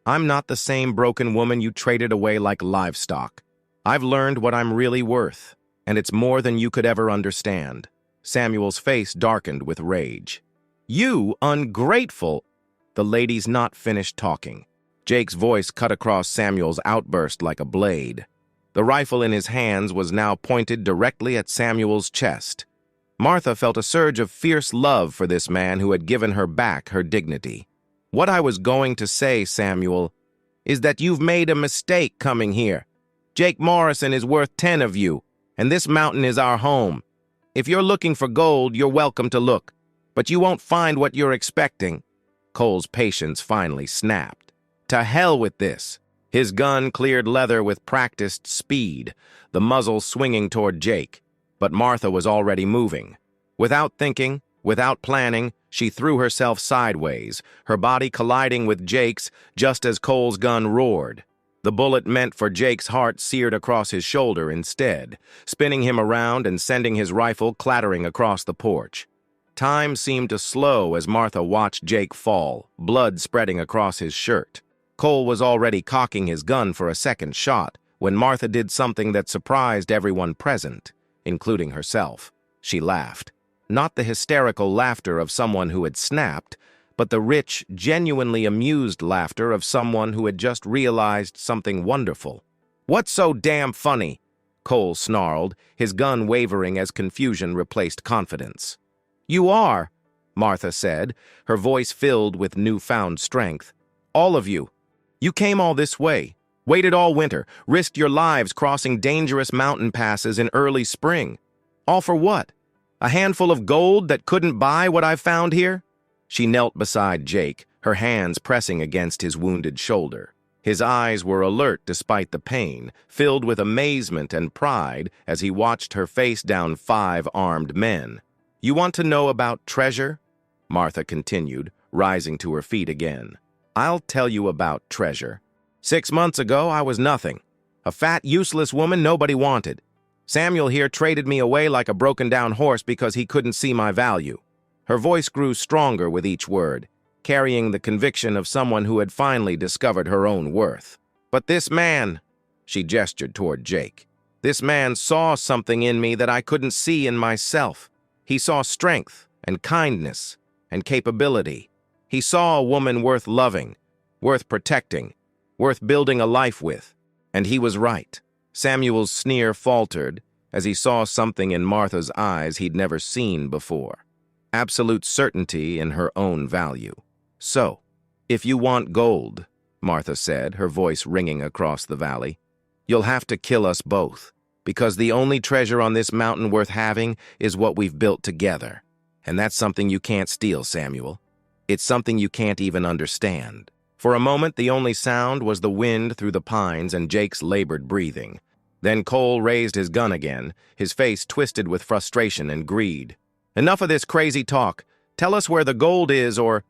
I'm not the same broken woman you traded away like livestock. I've learned what I'm really worth, and it's more than you could ever understand. Samuel's face darkened with rage. You ungrateful! The lady's not finished talking. Jake's voice cut across Samuel's outburst like a blade. The rifle in his hands was now pointed directly at Samuel's chest. Martha felt a surge of fierce love for this man who had given her back her dignity. What I was going to say, Samuel, is that you've made a mistake coming here. Jake Morrison is worth 10 of you, and this mountain is our home. If you're looking for gold, you're welcome to look, but you won't find what you're expecting. Cole's patience finally snapped. To hell with this. His gun cleared leather with practiced speed, the muzzle swinging toward Jake. But Martha was already moving. Without thinking, without planning, she threw herself sideways, her body colliding with Jake's just as Cole's gun roared. The bullet meant for Jake's heart seared across his shoulder instead, spinning him around and sending his rifle clattering across the porch. Time seemed to slow as Martha watched Jake fall, blood spreading across his shirt. Cole was already cocking his gun for a second shot when Martha did something that surprised everyone present, including herself. She laughed. Not the hysterical laughter of someone who had snapped, but the rich, genuinely amused laughter of someone who had just realized something wonderful. What's so damn funny? Cole snarled, his gun wavering as confusion replaced confidence. You are, Martha said, her voice filled with newfound strength. All of you. You came all this way, waited all winter, risked your lives crossing dangerous mountain passes in early spring. All for what? A handful of gold that couldn't buy what I've found here? She knelt beside Jake, her hands pressing against his wounded shoulder. His eyes were alert despite the pain, filled with amazement and pride as he watched her face down 5 armed men. You want to know about treasure? Martha continued, rising to her feet again. I'll tell you about treasure. 6 months ago, I was nothing. A fat, useless woman nobody wanted. Samuel here traded me away like a broken-down horse because he couldn't see my value. Her voice grew stronger with each word. carrying the conviction of someone who had finally discovered her own worth. But this man, she gestured toward Jake, this man saw something in me that I couldn't see in myself. He saw strength and kindness and capability. He saw a woman worth loving, worth protecting, worth building a life with. And he was right. Samuel's sneer faltered as he saw something in Martha's eyes he'd never seen before. Absolute certainty in her own value. So, if you want gold, Martha said, her voice ringing across the valley, you'll have to kill us both, because the only treasure on this mountain worth having is what we've built together. And that's something you can't steal, Samuel. It's something you can't even understand. For a moment, the only sound was the wind through the pines and Jake's labored breathing. Then Cole raised his gun again, his face twisted with frustration and greed. Enough of this crazy talk. Tell us where the gold is, or...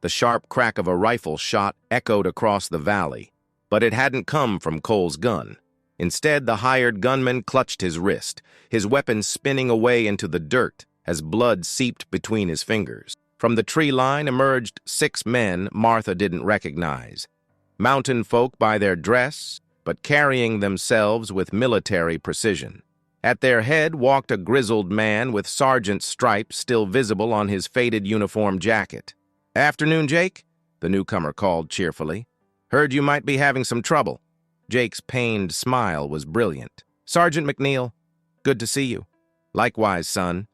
The sharp crack of a rifle shot echoed across the valley, but it hadn't come from Cole's gun. Instead, the hired gunman clutched his wrist, his weapon spinning away into the dirt as blood seeped between his fingers. From the tree line emerged 6 men Martha didn't recognize. Mountain folk by their dress, but carrying themselves with military precision. At their head walked a grizzled man with sergeant's stripes still visible on his faded uniform jacket. "Afternoon, Jake," the newcomer called cheerfully. "Heard you might be having some trouble." Jake's pained smile was brilliant. "Sergeant McNeil, good to see you." "Likewise, son."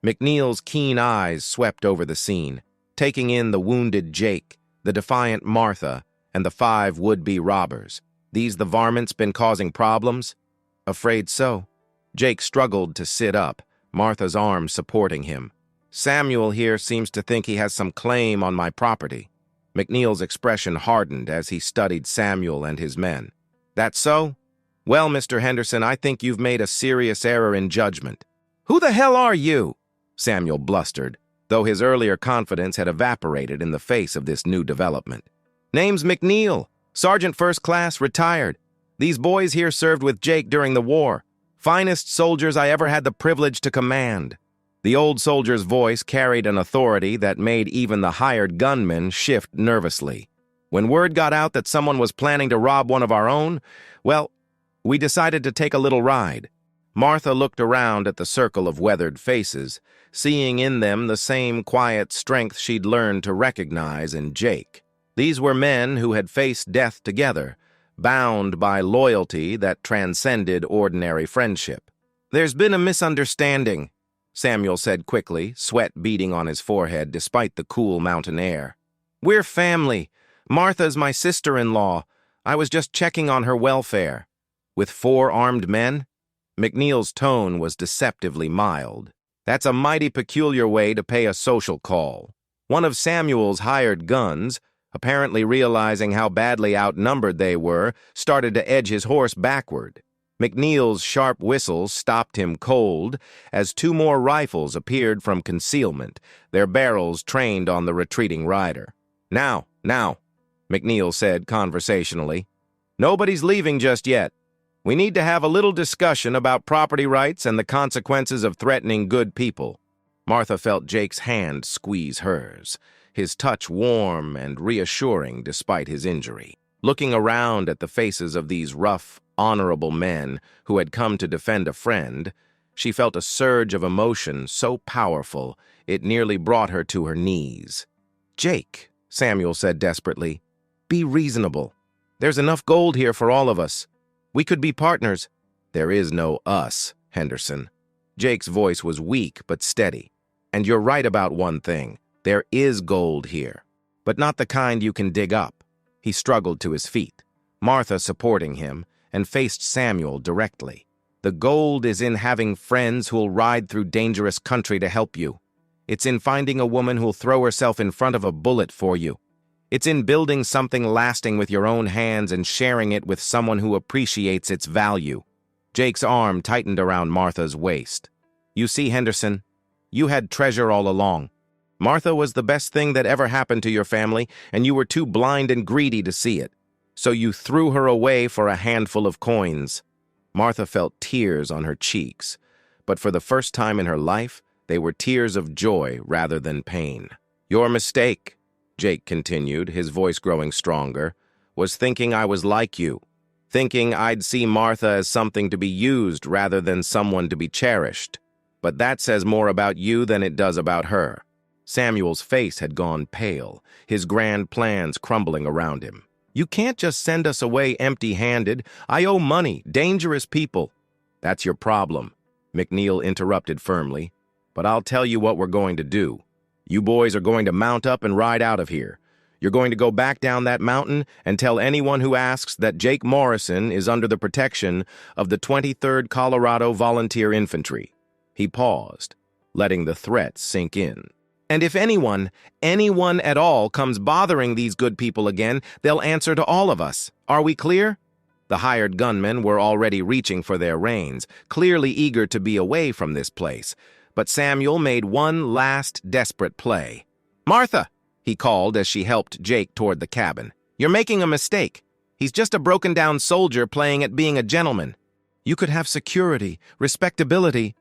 McNeil's keen eyes swept over the scene, taking in the wounded Jake, the defiant Martha, and the 5 would-be robbers. "These the varmints been causing problems?" "Afraid so." Jake struggled to sit up, Martha's arm supporting him. "Samuel here seems to think he has some claim on my property." McNeil's expression hardened as he studied Samuel and his men. "That so? Well, Mr. Henderson, I think you've made a serious error in judgment." "Who the hell are you?" Samuel blustered, though his earlier confidence had evaporated in the face of this new development. "Name's McNeil, Sergeant First Class, retired. These boys here served with Jake during the war. Finest soldiers I ever had the privilege to command." The old soldier's voice carried an authority that made even the hired gunmen shift nervously. "When word got out that someone was planning to rob one of our own, well, we decided to take a little ride." Martha looked around at the circle of weathered faces, seeing in them the same quiet strength she'd learned to recognize in Jake. These were men who had faced death together, bound by loyalty that transcended ordinary friendship. "There's been a misunderstanding," Samuel said quickly, sweat beading on his forehead despite the cool mountain air. "We're family. Martha's my sister-in-law. I was just checking on her welfare." "With 4 armed men?" McNeil's tone was deceptively mild. "That's a mighty peculiar way to pay a social call." One of Samuel's hired guns, apparently realizing how badly outnumbered they were, started to edge his horse backward. McNeil's sharp whistle stopped him cold as 2 more rifles appeared from concealment, their barrels trained on the retreating rider. Now, McNeil said conversationally. "Nobody's leaving just yet. We need to have a little discussion about property rights and the consequences of threatening good people." Martha felt Jake's hand squeeze hers, his touch warm and reassuring despite his injury. Looking around at the faces of these rough, honorable men who had come to defend a friend, she felt a surge of emotion so powerful it nearly brought her to her knees. "Jake," Samuel said desperately, "be reasonable. There's enough gold here for all of us. We could be partners." "There is no us, Henderson." Jake's voice was weak but steady. "And you're right about one thing. There is gold here, but not the kind you can dig up." He struggled to his feet, Martha supporting him, and faced Samuel directly. "The gold is in having friends who'll ride through dangerous country to help you. It's in finding a woman who'll throw herself in front of a bullet for you. It's in building something lasting with your own hands and sharing it with someone who appreciates its value." Jake's arm tightened around Martha's waist. "You see, Henderson, you had treasure all along. Martha was the best thing that ever happened to your family, and you were too blind and greedy to see it. So you threw her away for a handful of coins." Martha felt tears on her cheeks, but for the first time in her life, they were tears of joy rather than pain. "Your mistake. Jake continued, his voice growing stronger, was thinking I was like you, thinking I'd see Martha as something to be used rather than someone to be cherished. But that says more about you than it does about her. Samuel's face had gone pale, his grand plans crumbling around him. You can't just send us away empty-handed. I owe money, dangerous people. That's your problem, McNeil interrupted firmly. But I'll tell you what we're going to do. You boys are going to mount up and ride out of here. You're going to go back down that mountain and tell anyone who asks that Jake Morrison is under the protection of the 23rd Colorado Volunteer Infantry. He paused, letting the threat sink in. And if anyone at all comes bothering these good people again, they'll answer to all of us. Are we clear? The hired gunmen were already reaching for their reins, clearly eager to be away from this place. But Samuel made one last desperate play. "Martha!" he called as she helped Jake toward the cabin. "You're making a mistake. He's just a broken-down soldier playing at being a gentleman. You could have security, respectability."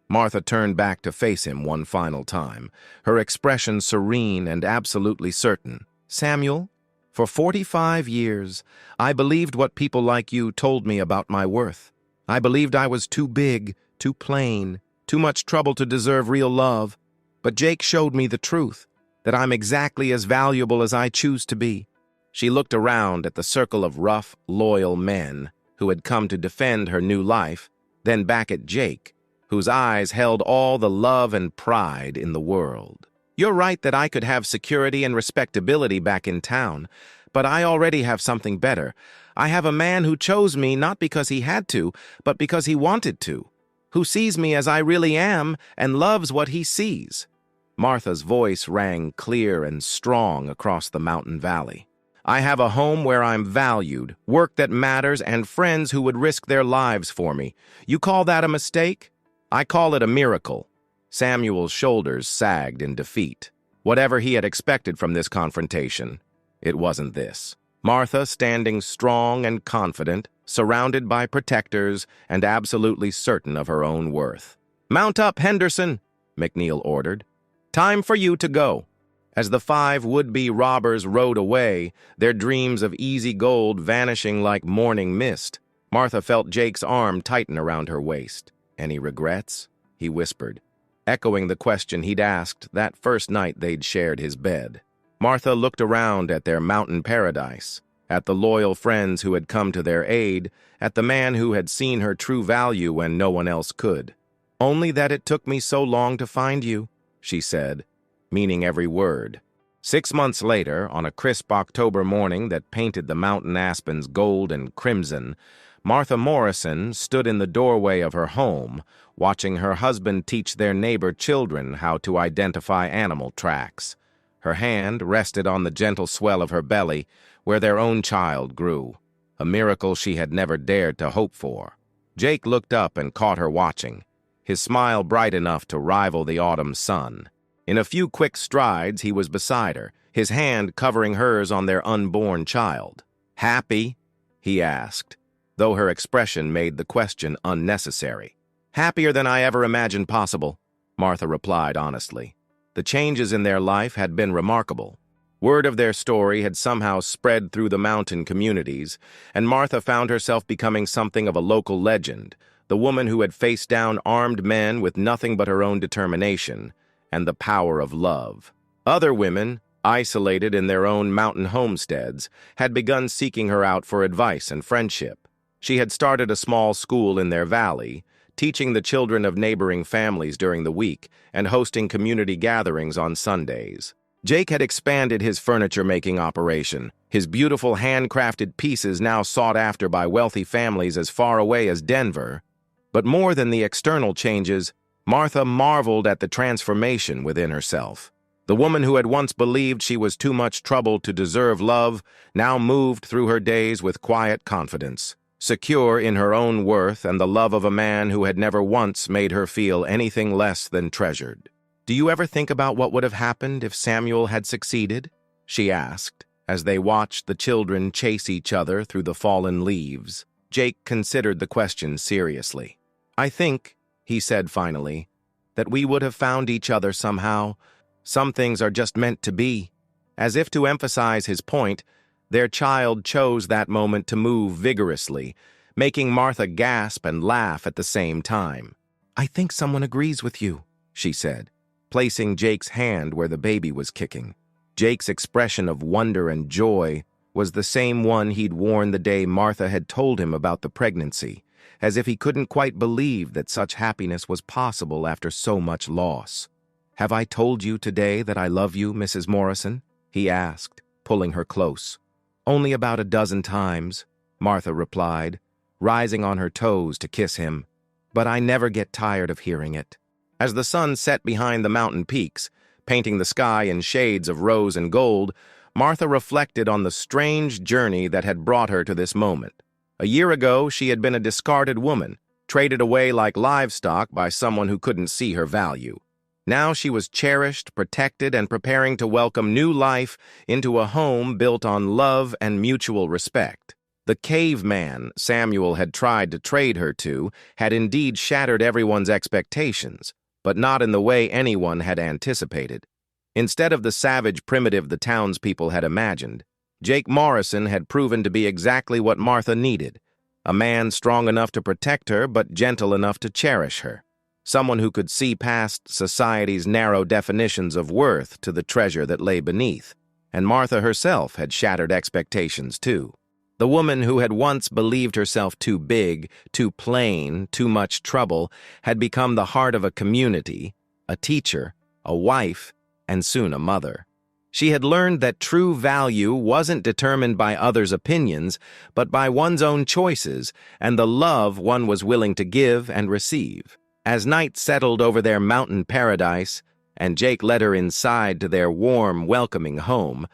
Martha turned back to face him one final time, her expression serene and absolutely certain. "Samuel, for 45 years, I believed what people like you told me about my worth. I believed I was too big, too plain, too much trouble to deserve real love. But Jake showed me the truth, that I'm exactly as valuable as I choose to be." She looked around at the circle of rough, loyal men who had come to defend her new life, then back at Jake, whose eyes held all the love and pride in the world. "You're right that I could have security and respectability back in town, but I already have something better. I have a man who chose me not because he had to, but because he wanted to, who sees me as I really am and loves what he sees." Martha's voice rang clear and strong across the mountain valley. "I have a home where I'm valued, work that matters, and friends who would risk their lives for me. You call that a mistake? I call it a miracle." Samuel's shoulders sagged in defeat. Whatever he had expected from this confrontation, it wasn't this. Martha, standing strong and confident, surrounded by protectors and absolutely certain of her own worth. "Mount up, Henderson," McNeil ordered. "Time for you to go." As the 5 would-be robbers rode away, their dreams of easy gold vanishing like morning mist, Martha felt Jake's arm tighten around her waist. "Any regrets?" he whispered, echoing the question he'd asked that first night they'd shared his bed. Martha looked around at their mountain paradise, at the loyal friends who had come to their aid, at the man who had seen her true value when no one else could. "Only that it took me so long to find you," she said, meaning every word. 6 months later, on a crisp October morning that painted the mountain aspens gold and crimson, Martha Morrison stood in the doorway of her home, watching her husband teach their neighbor children how to identify animal tracks. Her hand rested on the gentle swell of her belly, where their own child grew, a miracle she had never dared to hope for. Jake looked up and caught her watching, his smile bright enough to rival the autumn sun. In a few quick strides, he was beside her, his hand covering hers on their unborn child. "Happy?" he asked, though her expression made the question unnecessary. "Happier than I ever imagined possible," Martha replied honestly. The changes in their life had been remarkable. Word of their story had somehow spread through the mountain communities, and Martha found herself becoming something of a local legend, the woman who had faced down armed men with nothing but her own determination and the power of love. Other women, isolated in their own mountain homesteads, had begun seeking her out for advice and friendship. She had started a small school in their valley, teaching the children of neighboring families during the week and hosting community gatherings on Sundays. Jake had expanded his furniture-making operation, his beautiful handcrafted pieces now sought after by wealthy families as far away as Denver. But more than the external changes, Martha marveled at the transformation within herself. The woman who had once believed she was too much trouble to deserve love now moved through her days with quiet confidence, secure in her own worth and the love of a man who had never once made her feel anything less than treasured. "Do you ever think about what would have happened if Samuel had succeeded?" she asked, as they watched the children chase each other through the fallen leaves. Jake considered the question seriously. "I think," he said finally, "that we would have found each other somehow. Some things are just meant to be." As if to emphasize his point, their child chose that moment to move vigorously, making Martha gasp and laugh at the same time. "I think someone agrees with you," she said, placing Jake's hand where the baby was kicking. Jake's expression of wonder and joy was the same one he'd worn the day Martha had told him about the pregnancy, as if he couldn't quite believe that such happiness was possible after so much loss. "Have I told you today that I love you, Mrs. Morrison?" he asked, pulling her close. "Only about a dozen times," Martha replied, rising on her toes to kiss him. "But I never get tired of hearing it." As the sun set behind the mountain peaks, painting the sky in shades of rose and gold, Martha reflected on the strange journey that had brought her to this moment. A year ago, she had been a discarded woman, traded away like livestock by someone who couldn't see her value. Now she was cherished, protected, and preparing to welcome new life into a home built on love and mutual respect. The caveman Samuel had tried to trade her to had indeed shattered everyone's expectations, but not in the way anyone had anticipated. Instead of the savage primitive the townspeople had imagined, Jake Morrison had proven to be exactly what Martha needed, a man strong enough to protect her but gentle enough to cherish her, someone who could see past society's narrow definitions of worth to the treasure that lay beneath. And Martha herself had shattered expectations too. The woman who had once believed herself too big, too plain, too much trouble, had become the heart of a community, a teacher, a wife, and soon a mother. She had learned that true value wasn't determined by others' opinions, but by one's own choices and the love one was willing to give and receive. As night settled over their mountain paradise, and Jake led her inside to their warm, welcoming home,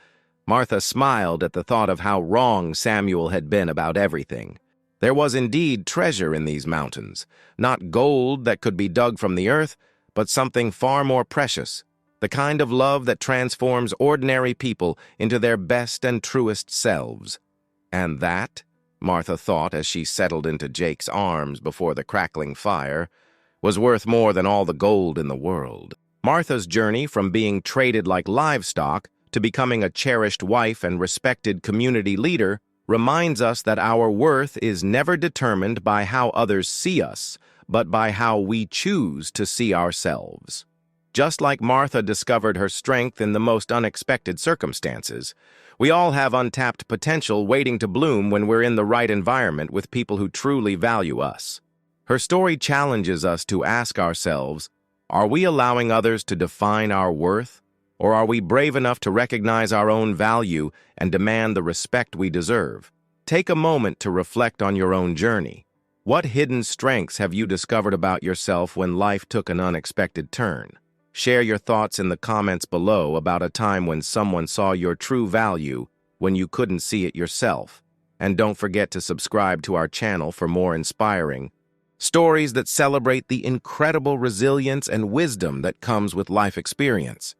Martha smiled at the thought of how wrong Samuel had been about everything. There was indeed treasure in these mountains, not gold that could be dug from the earth, but something far more precious, the kind of love that transforms ordinary people into their best and truest selves. And that, Martha thought as she settled into Jake's arms before the crackling fire, was worth more than all the gold in the world. Martha's journey from being traded like livestock to becoming a cherished wife and respected community leader reminds us that our worth is never determined by how others see us, but by how we choose to see ourselves. Just like Martha discovered her strength in the most unexpected circumstances, we all have untapped potential waiting to bloom when we're in the right environment with people who truly value us. Her story challenges us to ask ourselves, are we allowing others to define our worth, or are we brave enough to recognize our own value and demand the respect we deserve? Take a moment to reflect on your own journey. What hidden strengths have you discovered about yourself when life took an unexpected turn? Share your thoughts in the comments below about a time when someone saw your true value when you couldn't see it yourself. And don't forget to subscribe to our channel for more inspiring stories that celebrate the incredible resilience and wisdom that comes with life experience.